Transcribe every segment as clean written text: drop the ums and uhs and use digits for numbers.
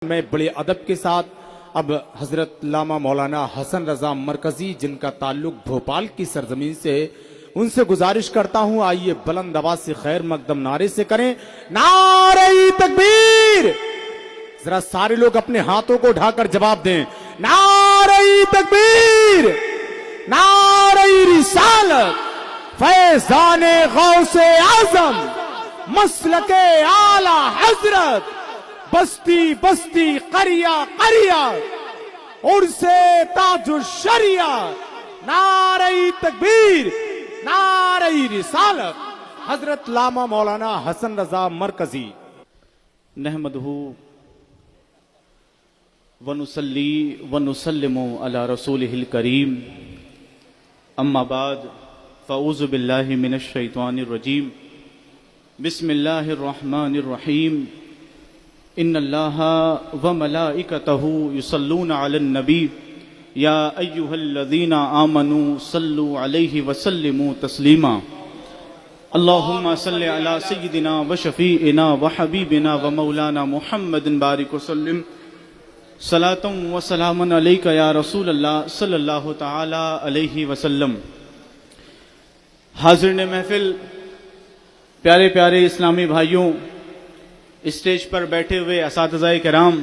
میں بڑے ادب کے ساتھ اب حضرت علامہ مولانا حسن رضا مرکزی جن کا تعلق بھوپال کی سرزمین سے، ان سے گزارش کرتا ہوں آئیے بلند آواز سے خیر مقدم نعرے سے کریں نعرہ تکبیر۔ ذرا سارے لوگ اپنے ہاتھوں کو اٹھا کر جواب دیں نعرہ تکبیر، نعرہ رسالت، فیضان غوث اعظم، مسلک اعلی حضرت، بستی بستی قریہ قریہ، عرس تاج الشریعہ، نعرہ تکبیر، نعرہ رسالت، حضرت علامہ مولانا حسن رضا مرکزی۔ نحمدہ ونصلی ونسلم علی رسولہ الکریم، اما بعد فاعوذ باللہ من الشیطان الرجیم، بسم اللہ الرحمن الرحیم، ان اللہ وملائکتہ یصلون علی النبی یا ایہا الذین آمنوا صلوا علیہ وسلموا تسلیما، اللہم صل علی سیدنا وشفیعنا وحبیبنا ومولانا محمد بارک وسلم، صلاۃ و سلام علیک یا رسول اللہ صلی اللہ تعالی علیہ وسلم۔ حاضرین محفل، پیارے پیارے اسلامی بھائیوں، اسٹیج پر بیٹھے ہوئے اساتذہ کرام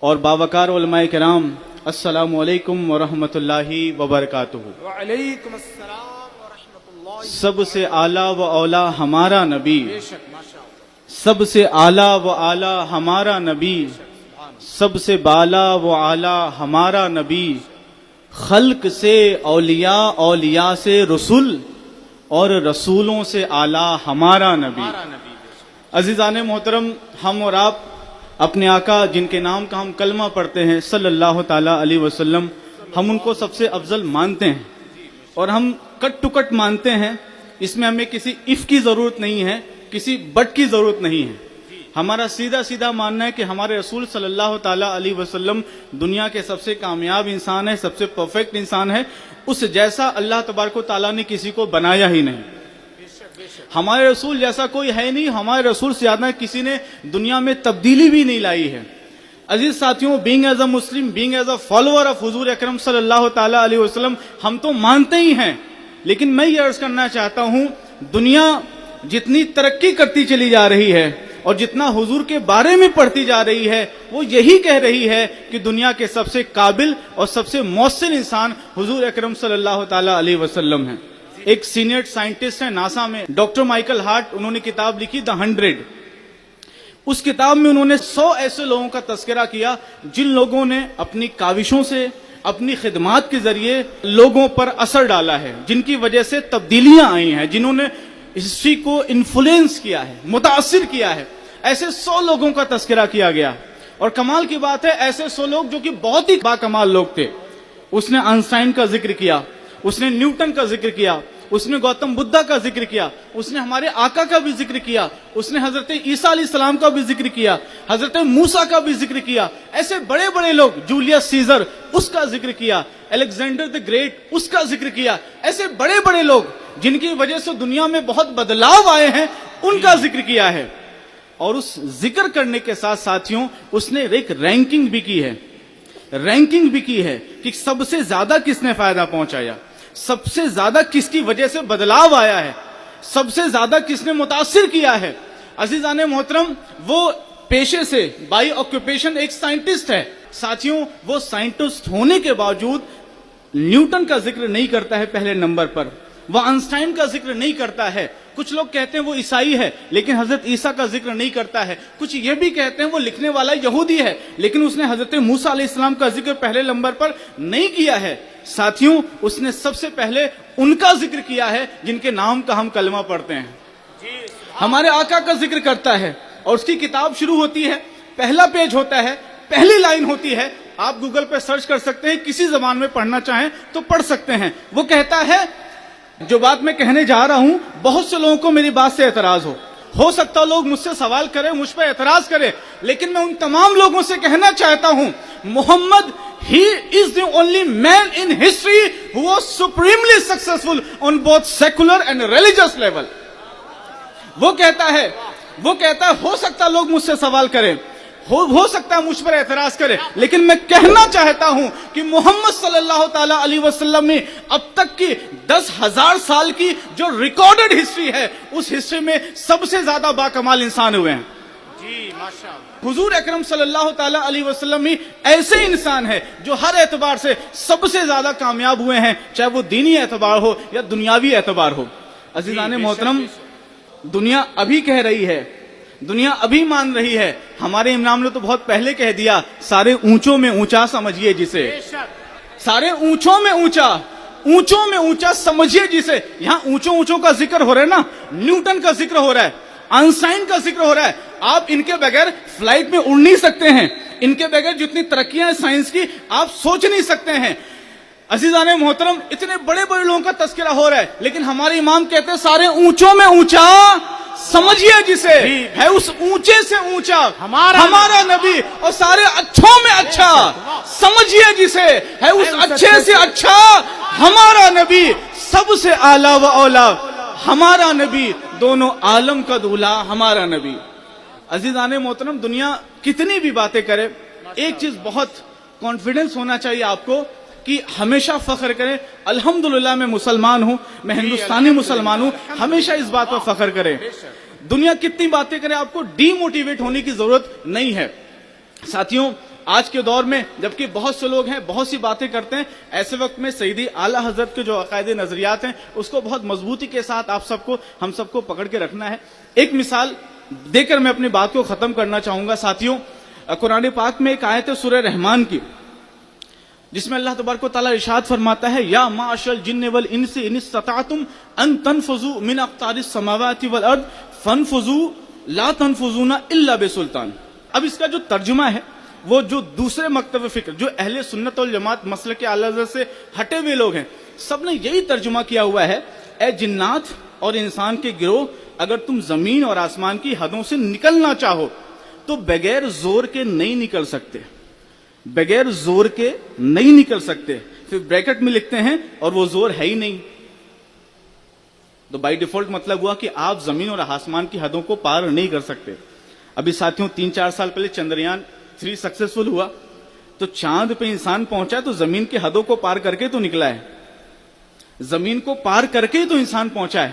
اور باوقار علماء کرام، السلام علیکم ورحمۃ اللہ وبرکاتہ۔ وعلیکم السلام ورحمۃ اللہ۔ سب سے اعلیٰ و اولیٰ ہمارا نبی، سب سے اعلیٰ و اعلیٰ ہمارا نبی، سب سے بالا و اعلیٰ ہمارا نبی، خلق سے اولیاء، اولیاء سے رسول، اور رسولوں سے اعلیٰ ہمارا نبی۔ عزیزان محترم، ہم اور آپ اپنے آقا جن کے نام کا ہم کلمہ پڑھتے ہیں صلی اللہ تعالی علیہ وسلم، ہم ان کو سب سے افضل مانتے ہیں اور ہم کٹ ٹو کٹ مانتے ہیں۔ اس میں ہمیں کسی اف کی ضرورت نہیں ہے، کسی بٹ کی ضرورت نہیں ہے۔ ہمارا سیدھا سیدھا ماننا ہے کہ ہمارے رسول صلی اللہ تعالی علیہ وسلم دنیا کے سب سے کامیاب انسان ہے، سب سے پرفیکٹ انسان ہے، اس جیسا اللہ تبارک و تعالیٰ نے کسی کو بنایا ہی نہیں۔ ہمارے رسول جیسا کوئی ہے نہیں، ہمارے رسول سے زیادہ کسی نے دنیا میں تبدیلی بھی نہیں لائی ہے۔ عزیز ساتھیوں، being as a Muslim, being as a follower of حضور اکرم صلی اللہ تعالی علیہ وسلم، ہم تو مانتے ہی ہیں، لیکن میں یہ عرض کرنا چاہتا ہوں، دنیا جتنی ترقی کرتی چلی جا رہی ہے اور جتنا حضور کے بارے میں پڑھتی جا رہی ہے، وہ یہی کہہ رہی ہے کہ دنیا کے سب سے قابل اور سب سے مؤثر انسان حضور اکرم صلی اللہ تعالی علیہ وسلم ہیں۔ ایک سینئر سائنٹسٹ ہیں ناسا میں، ڈاکٹر مائیکل ہارٹ، انہوں نے کتاب لکھی دا 100۔ اس کتاب میں انہوں نے 100 ایسے لوگوں کا تذکرہ کیا جن لوگوں نے اپنی کاوشوں سے، اپنی خدمات کے ذریعے لوگوں پر اثر ڈالا ہے، جن کی وجہ سے تبدیلیاں آئی ہیں، جنہوں نے ہسٹری کو انفلوئنس کیا ہے، متاثر کیا ہے۔ ایسے 100 لوگوں کا تذکرہ کیا گیا، اور کمال کی بات ہے ایسے 100 لوگ جو کہ بہت ہی باکمال لوگ تھے۔ اس نے آئنسٹائن کا ذکر کیا، اس نے نیوٹن کا ذکر کیا، اس نے گوتم بدھا کا ذکر کیا، اس نے ہمارے آقا کا بھی ذکر کیا، اس نے حضرت عیسیٰ علیہ السلام کا بھی ذکر کیا، حضرت موسیٰ کا بھی ذکر کیا۔ ایسے بڑے بڑے لوگ، جولیس سیزر اس کا ذکر کیا، الیگزینڈر دی گریٹ اس کا ذکر کیا۔ ایسے بڑے بڑے لوگ جن کی وجہ سے دنیا میں بہت بدلاؤ آئے ہیں، ان کا ذکر کیا ہے۔ اور اس ذکر کرنے کے ساتھ ساتھیوں، اس نے ایک رینکنگ بھی کی ہے، رینکنگ بھی کی ہے کہ سب سے زیادہ کس نے فائدہ پہنچایا، سب سے زیادہ کس کی وجہ سے بدلاؤ آیا ہے، سب سے زیادہ کس نے متاثر کیا ہے۔ عزیزان محترم، وہ پیشے سے بائی آکوپیشن ایک سائنٹسٹ ہے۔ ساتھیوں، وہ سائنٹسٹ ہونے کے باوجود نیوٹن کا ذکر نہیں کرتا ہے پہلے نمبر پر، وہ آئنسٹائن کا ذکر نہیں کرتا ہے۔ کچھ لوگ کہتے ہیں وہ عیسائی ہے لیکن حضرت عیسیٰ کا ذکر نہیں کرتا ہے، کچھ یہ بھی کہتے ہیں وہ لکھنے والا یہودی ہے لیکن اس نے حضرت موسیٰ علیہ السلام کا ذکر پہلے نمبر پر نہیں کیا ہے۔ ساتھیوں، اس نے سب سے پہلے ان کا ذکر کیا ہے جن کے نام کا ہم کلمہ پڑھتے ہیں۔ ہمارے آقا کا ذکر کرتا ہے اور اس کی کتاب شروع ہوتی ہے، پہلا پیج ہوتا ہے، پہلی لائن ہوتی ہے، آپ گوگل پہ سرچ کر سکتے ہیں، کسی زبان میں پڑھنا چاہیں تو پڑھ سکتے ہیں۔ وہ کہتا ہے، جو بات میں کہنے جا رہا ہوں بہت سے لوگوں کو میری بات سے اعتراض ہو سکتا لوگ مجھ سے سوال کریں، مجھ پہ اعتراض کریں، لیکن میں ان تمام لوگوں سے کہنا چاہتا ہوں، محمد He is the only man in history who was supremely successful on both secular and religious level. وہ کہتا ہے ہو سکتا لوگ مجھ سے سوال کریں، ہو سکتا ہے مجھ پر اعتراض کرے، لیکن میں کہنا چاہتا ہوں کہ محمد صلی اللہ تعالی علیہ وسلم نے اب تک کی 10,000 سال کی جو ریکارڈڈ ہسٹری ہے، اس ہسٹری میں سب سے زیادہ باکمال انسان ہوئے ہیں. جی ماشاءاللہ. حضور اکرم صلی اللہ تعالی علیہ وسلم ہی ایسے انسان ہے جو ہر اعتبار سے سب سے زیادہ کامیاب ہوئے ہیں، چاہے وہ دینی اعتبار ہو یا دنیاوی اعتبار ہو. عزیزان محترم، دنیا ابھی کہہ رہی ہے، دنیا ابھی مان رہی ہے. ہمارے امام نے تو بہت پہلے کہہ دیا، سارے اونچوں میں اونچا سمجھیے جسے، سارے اونچوں میں اونچا، اونچوں میں اونچا سمجھیے جسے. یہاں اونچوں کا ذکر ہو رہا ہے نا، نیوٹن کا ذکر ہو رہا ہے، آئنسٹائن کا ذکر ہو رہا ہے. آپ ان کے بغیر فلائٹ میں اڑ نہیں سکتے ہیں، ان کے بغیر جتنی ترقیاں ہیں سائنس کی آپ سوچ نہیں سکتے ہیں. عزیزان محترم، اتنے بڑے بڑے لوگوں کا تذکرہ ہو رہا ہے، لیکن ہمارے امام کہتے ہیں سارے اونچوں میں اونچا سمجھیے جسے، ہے اس اونچے سے اونچا ہمارا نبی، اور سارے اچھوں میں اچھا سمجھیے جسے، ہے اس اچھے سے اچھا ہمارا نبی، سب سے اعلیٰ و اولا ہمارا نبی، دونوں عالم کا دولا ہمارا نبی. عزیزان محترم، دنیا کتنی بھی باتیں کرے، ایک چیز بہت کانفیڈنس ہونا چاہیے آپ کو کہ ہمیشہ فخر کریں، الحمدللہ میں مسلمان ہوں، میں ہندوستانی مسلمان ہوں، ہمیشہ اس بات پر فخر کریں. دنیا کتنی باتیں کرے، آپ کو ڈی موٹیویٹ ہونے کی ضرورت نہیں ہے. ساتھیوں، آج کے دور میں جبکہ بہت سے لوگ ہیں بہت سی باتیں کرتے ہیں، ایسے وقت میں سیدی اعلیٰ حضرت کے جو عقائد نظریات ہیں اس کو بہت مضبوطی کے ساتھ ہم سب کو پکڑ کے رکھنا ہے. ایک مثال دے کر میں اپنی بات کو ختم کرنا چاہوں گا. ساتھیوں، قرآن پاک میں ایک آیت ہے سورہ رحمان کی، جس میں اللہ تبارک و تعالیٰ ارشاد فرماتا ہے، یا معاشر الجن والانس ان استطعتم ان تنفذوا من اقطار السماوات والارض فانفذوا لا تنفذون الا بسلطان. اب اس کا جو ترجمہ ہے وہ جو دوسرے مکتب فکر، جو اہل سنت والجماعت مسلک اعلی حضرت سے ہٹے ہوئے لوگ ہیں، سب نے یہی ترجمہ کیا ہوا ہے، اے جنات اور انسان کے گروہ، اگر تم زمین اور آسمان کی حدوں سے نکلنا چاہو تو بغیر زور کے نہیں نکل سکتے، بغیر زور کے نہیں نکل سکتے. پھر بریکٹ میں لکھتے ہیں اور وہ زور ہے ہی نہیں، تو بائی ڈیفالٹ مطلب ہوا کہ آپ زمین اور آسمان کی حدوں کو پار نہیں کر سکتے. ابھی ساتھیوں 3-4 سال پہلے چندریان 3 سکسیسفل ہوا، تو چاند پہ انسان پہنچا تو زمین کی حدوں کو پار کر کے تو نکلا ہے، زمین کو پار کر کے تو انسان پہنچا ہے.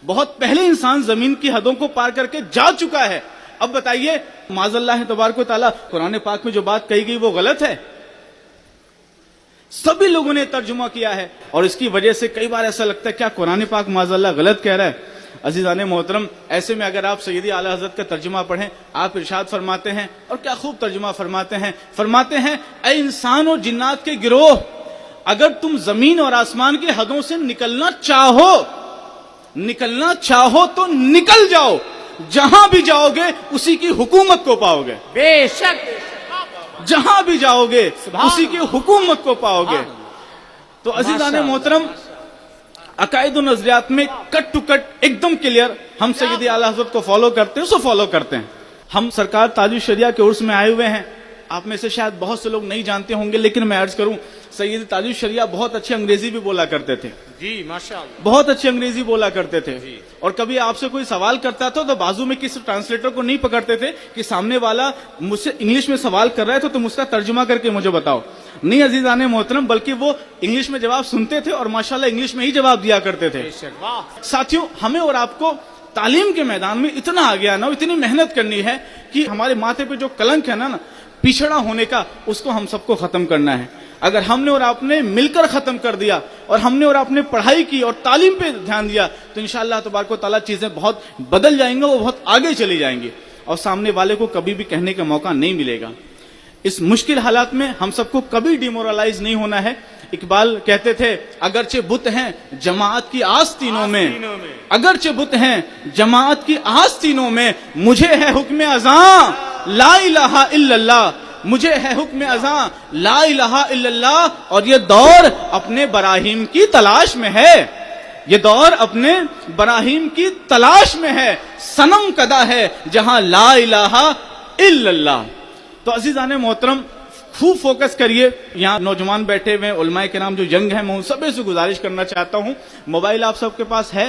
بہت پہلے انسان زمین کی حدوں کو پار کر کے جا چکا ہے. اب بتائیے معاذ اللہ تبارک و تعالیٰ قرآن پاک میں جو بات کہی گئی وہ غلط ہے؟ سبھی لوگوں نے ترجمہ کیا ہے، اور اس کی وجہ سے کئی بار ایسا لگتا ہے کیا قرآن پاک معاذ اللہ غلط کہہ رہا ہے. عزیزان محترم، ایسے میں اگر آپ سیدی اعلیٰ حضرت کا ترجمہ پڑھیں، آپ ارشاد فرماتے ہیں، اور کیا خوب ترجمہ فرماتے ہیں، اے انسان اور جنات کے گروہ، اگر تم زمین اور آسمان کی حدوں سے نکلنا چاہو تو نکل جاؤ، جہاں بھی جاؤ گے اسی کی حکومت کو پاؤ گے. بے شک، جہاں بھی جاؤ گے اسی کی حکومت کو پاؤ گے. تو عزیزان محترم، عقائد و نظریات میں کٹ ٹو کٹ ایک دم کلیئر ہم سیدی اعلیٰ حضرت کو فالو کرتے ہیں، اسے فالو کرتے ہیں. ہم سرکار تاج الشریعہ کے عرس میں آئے ہوئے ہیں. آپ میں سے شاید بہت سے لوگ نہیں جانتے ہوں گے، لیکن میں عرض کروں، سید تاج الشریعہ بہت اچھی انگریزی بھی بولا کرتے تھے. جی ماشاءاللہ، بہت اچھی انگریزی بولا کرتے تھے. اور کبھی آپ سے کوئی سوال کرتا تھا تو بازو میں کسی ٹرانسلیٹر کو نہیں پکڑتے تھے کہ سامنے والا مجھ سے انگلش میں سوال کر رہا ہے تو تم اس کا ترجمہ کر کے مجھے بتاؤ. نہیں عزیزان محترم، بلکہ وہ انگلش میں جواب سنتے تھے اور ماشاءاللہ انگلش میں ہی جواب دیا کرتے تھے. ساتھیوں، ہمیں اور آپ کو تعلیم کے میدان میں اتنا آگے آنا، اتنی محنت کرنی ہے کہ ہمارے ماتھے پہ جو کلنک ہے نا پچھڑا ہونے کا، اس کو ہم سب کو ختم کرنا ہے. اگر ہم نے اور آپ نے مل کر ختم کر دیا، اور ہم نے اور آپ نے پڑھائی کی اور تعلیم پہ دھیان دیا، تو انشاءاللہ تبارک و تعالیٰ چیزیں بہت بدل جائیں گی، وہ بہت آگے چلی جائیں گی، اور سامنے والے کو کبھی بھی کہنے کا موقع نہیں ملے گا. اس مشکل حالات میں ہم سب کو کبھی ڈیمورلائز نہیں ہونا ہے. اقبال کہتے تھے، اگرچہ بت ہیں جماعت کی آستینوں میں، اگرچہ بت ہیں جماعت کی آستینوں میں، مجھے ہے حکم اذاں لا الہ الا اللہ، مجھے ہے حکم اذاں لا الہ الا اللہ. اور یہ دور اپنے براہیم کی تلاش میں ہے، یہ دور اپنے براہیم کی تلاش میں ہے، صنم کدا ہے جہاں لا الہ الا اللہ. تو عزیزان محترم، خوب فوکس کریے. یہاں نوجوان بیٹھے ہوئے علماء کرام جو ینگ ہیں، میں ان سب سے گزارش کرنا چاہتا ہوں، موبائل آپ سب کے پاس ہے،